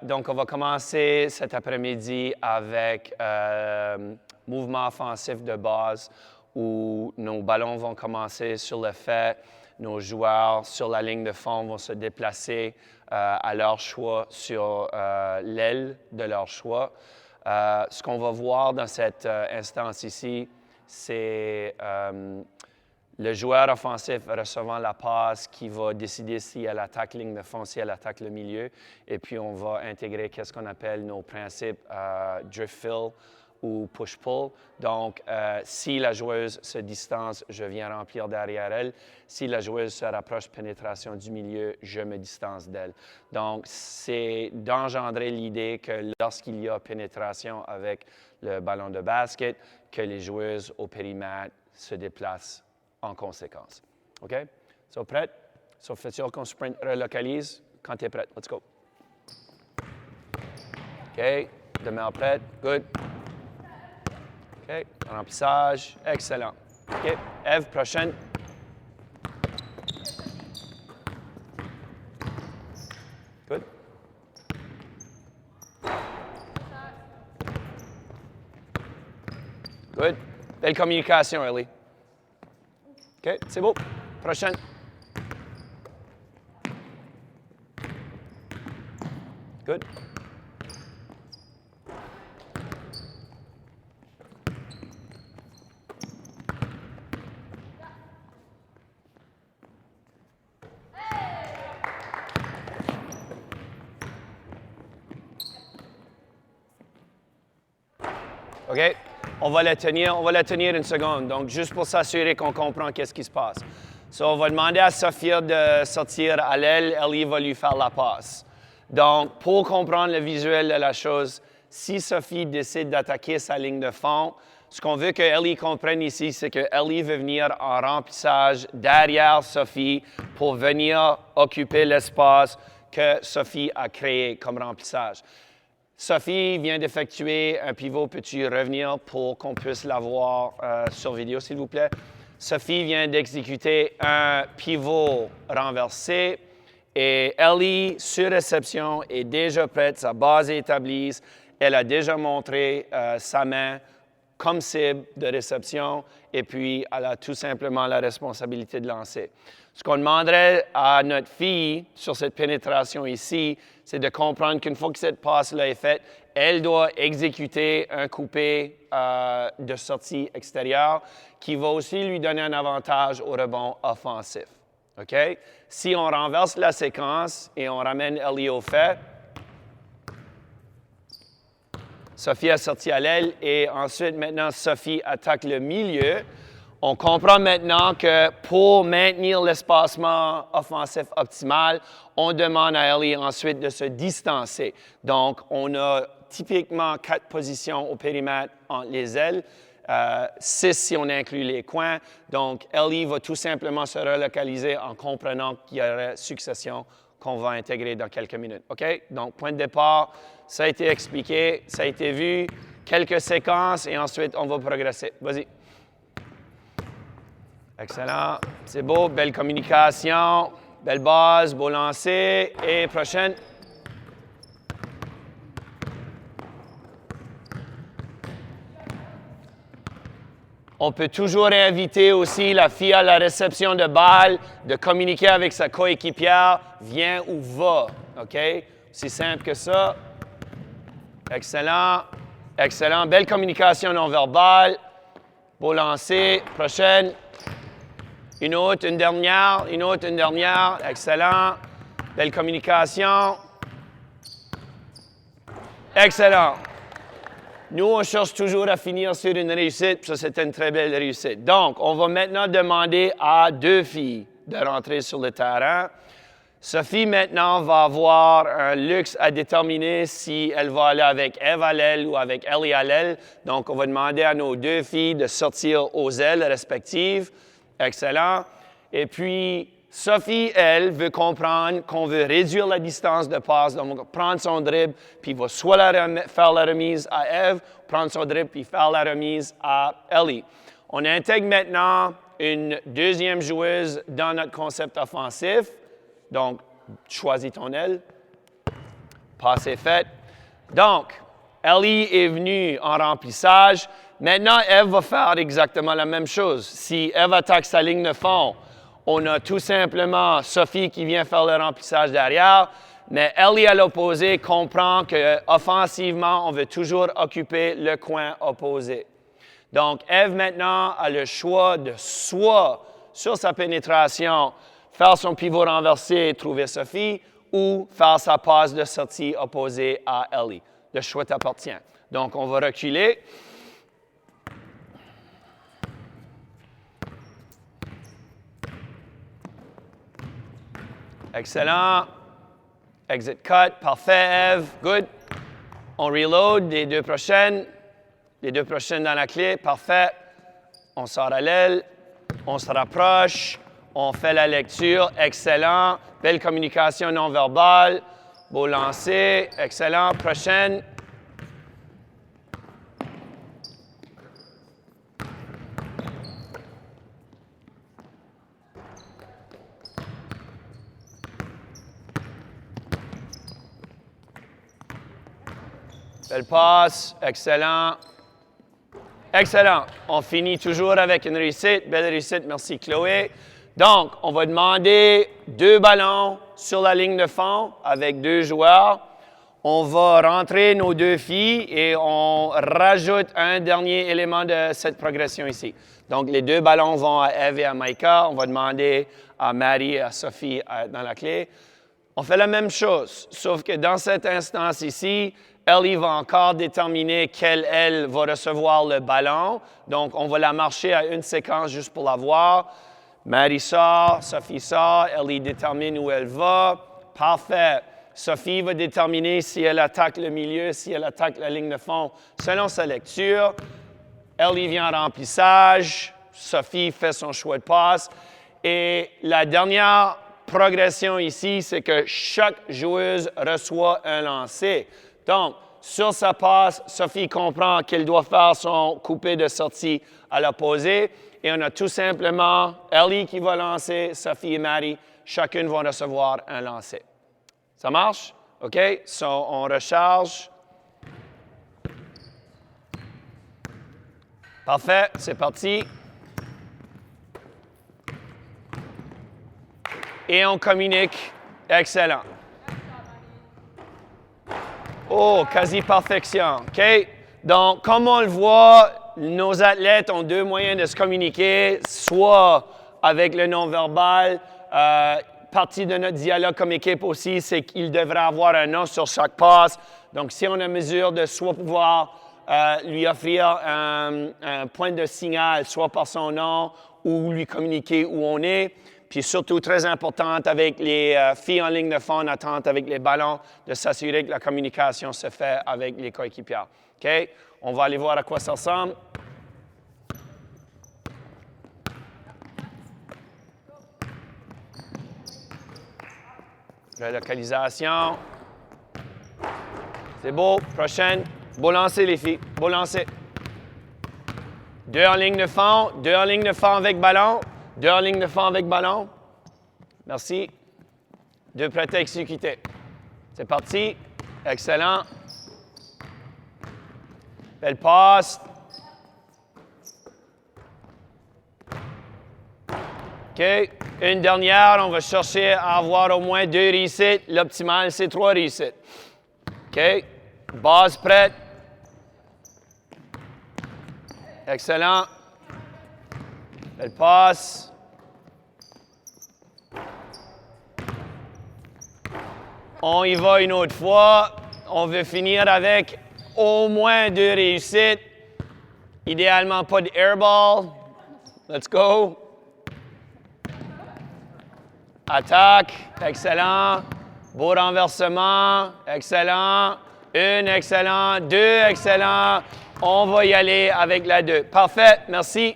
Donc, on va commencer cet après-midi avec mouvement offensif de base où nos ballons vont commencer sur le fait, nos joueurs sur la ligne de fond vont se déplacer à leur choix sur l'aile de leur choix. Ce qu'on va voir dans cette instance ici, c'est le joueur offensif recevant la passe qui va décider si elle attaque ligne de fond, si elle attaque le milieu. Et puis, on va intégrer ce qu'on appelle nos principes drift-fill ou push-pull. Donc, si la joueuse se distance, je viens remplir derrière elle. Si la joueuse se rapproche pénétration du milieu, je me distance d'elle. Donc, c'est d'engendrer l'idée que lorsqu'il y a pénétration avec le ballon de basket, que les joueuses au périmètre se déplacent en conséquence. OK? So, prête? So, fais sûr qu'on sprint relocalise quand tu es prête. Let's go. OK? Demeure prête. Good. OK? Remplissage. Excellent. OK? Eve, prochaine. Good. Good. Belle communication, Ellie. OK, c'est beau. Prochaine. Good. OK? On va la tenir une seconde. Donc, juste pour s'assurer qu'on comprend qu'est-ce qui se passe. So, on va demander à Sophia de sortir à l'aile. Ellie va lui faire la passe. Donc, pour comprendre le visuel de la chose, si Sophie décide d'attaquer sa ligne de fond, ce qu'on veut que Ellie comprenne ici, c'est que Ellie veut venir en remplissage derrière Sophie pour venir occuper l'espace que Sophie a créé comme remplissage. Sophie vient d'effectuer un pivot. Peux-tu revenir pour qu'on puisse la voir sur vidéo, s'il vous plaît? Sophie vient d'exécuter un pivot renversé et Ellie, sur réception, est déjà prête. Sa base est établie. Elle a déjà montré sa main comme cible de réception et puis elle a tout simplement la responsabilité de lancer. Ce qu'on demanderait à notre fille sur cette pénétration ici, c'est de comprendre qu'une fois que cette passe-là est faite, elle doit exécuter un coupé de sortie extérieure qui va aussi lui donner un avantage au rebond offensif. OK? Si on renverse la séquence et on ramène Ellie au fait, Sophie a sorti à l'aile et ensuite, maintenant, Sophie attaque le milieu. On comprend maintenant que pour maintenir l'espacement offensif optimal, on demande à Ellie ensuite de se distancer. Donc, on a typiquement 4 positions au périmètre entre les ailes, 6 si on inclut les coins. Donc, Ellie va tout simplement se relocaliser en comprenant qu'il y aura succession qu'on va intégrer dans quelques minutes. OK? Donc, point de départ, ça a été expliqué, ça a été vu, quelques séquences et ensuite, on va progresser. Vas-y. Excellent. C'est beau. Belle communication. Belle base. Beau lancer. Et prochaine. On peut toujours inviter aussi la fille à la réception de balle de communiquer avec sa coéquipière. Viens ou va. OK? C'est simple que ça. Excellent. Excellent. Belle communication non verbale. Beau lancer. Prochaine. Une autre, une dernière, une autre, une dernière. Excellent. Belle communication. Excellent. Nous, on cherche toujours à finir sur une réussite, puis ça, c'était une très belle réussite. Donc, on va maintenant demander à 2 filles de rentrer sur le terrain. Sophie, maintenant, va avoir un luxe à déterminer si elle va aller avec Eve à l'aile ou avec Ellie à l'aile. Donc, on va demander à nos 2 filles de sortir aux ailes respectives. Excellent. Et puis, Sophie, elle, veut comprendre qu'on veut réduire la distance de passe. Donc, on va prendre son dribble, puis il va soit faire la remise à Eve, prendre son dribble, puis faire la remise à Ellie. On intègre maintenant une deuxième joueuse dans notre concept offensif. Donc, choisis ton aile. Passe est faite. Donc, Ellie est venue en remplissage. Maintenant, Eve va faire exactement la même chose. Si Eve attaque sa ligne de fond, on a tout simplement Sophie qui vient faire le remplissage derrière. Mais Ellie, à l'opposé, comprend qu'offensivement, on veut toujours occuper le coin opposé. Donc, Eve, maintenant, a le choix de soit, sur sa pénétration, faire son pivot renversé et trouver Sophie, ou faire sa passe de sortie opposée à Ellie. Le choix t'appartient. Donc, on va reculer. Excellent. Exit cut. Parfait, Eve. Good. On reload les deux prochaines. Les deux prochaines dans la clé. Parfait. On sort à l'aile. On se rapproche. On fait la lecture. Excellent. Belle communication non verbale. Beau lancer. Excellent. Prochaine. Belle passe. Excellent. Excellent. On finit toujours avec une réussite. Belle réussite. Merci, Chloé. Donc, on va demander 2 ballons sur la ligne de fond avec 2 joueurs. On va rentrer nos 2 filles et on rajoute un dernier élément de cette progression ici. Donc, les 2 ballons vont à Eve et à Maïka. On va demander à Marie et à Sophie dans la clé. On fait la même chose, sauf que dans cette instance ici, Ellie va encore déterminer quelle aile va recevoir le ballon. Donc, on va la marcher à une séquence juste pour la voir. Marie sort, Sophie sort, Ellie détermine où elle va. Parfait. Sophie va déterminer si elle attaque le milieu, si elle attaque la ligne de fond, selon sa lecture. Ellie vient en remplissage. Sophie fait son choix de passe. Et la dernière progression ici, c'est que chaque joueuse reçoit un lancer. Donc, sur sa passe, Sophie comprend qu'elle doit faire son coupé de sortie à l'opposé. Et on a tout simplement Ellie qui va lancer, Sophie et Marie, chacune vont recevoir un lancer. Ça marche? OK? So, on recharge. Parfait, c'est parti. Et on communique. Excellent. Oh, quasi-perfection. OK? Donc, comme on le voit, nos athlètes ont 2 moyens de se communiquer, soit avec le non-verbal. Partie de notre dialogue comme équipe aussi, c'est qu'il devrait avoir un nom sur chaque passe. Donc, si on est en mesure de soit pouvoir lui offrir un point de signal, soit par son nom, ou lui communiquer où on est. Puis surtout, très importante avec les filles en ligne de fond en attente avec les ballons, de s'assurer que la communication se fait avec les coéquipiers. OK? On va aller voir à quoi ça ressemble. Relocalisation. C'est beau. Prochaine. Beau lancer, les filles. Beau lancer. 2 en ligne de fond. 2 en ligne de fond avec ballon. 2 en ligne de fond avec ballon. Merci. 2 prêts à exécuter. C'est parti. Excellent. Belle passe. OK. Une dernière. On va chercher à avoir au moins 2 réussites. L'optimal, c'est 3 réussites. OK. Base prête. Excellent. Belle passe. On y va une autre fois. On veut finir avec au moins 2 réussites. Idéalement, pas de airball. Let's go. Attaque. Excellent. Beau renversement. Excellent. 1, excellent. 2, excellent. On va y aller avec la 2. Parfait. Merci.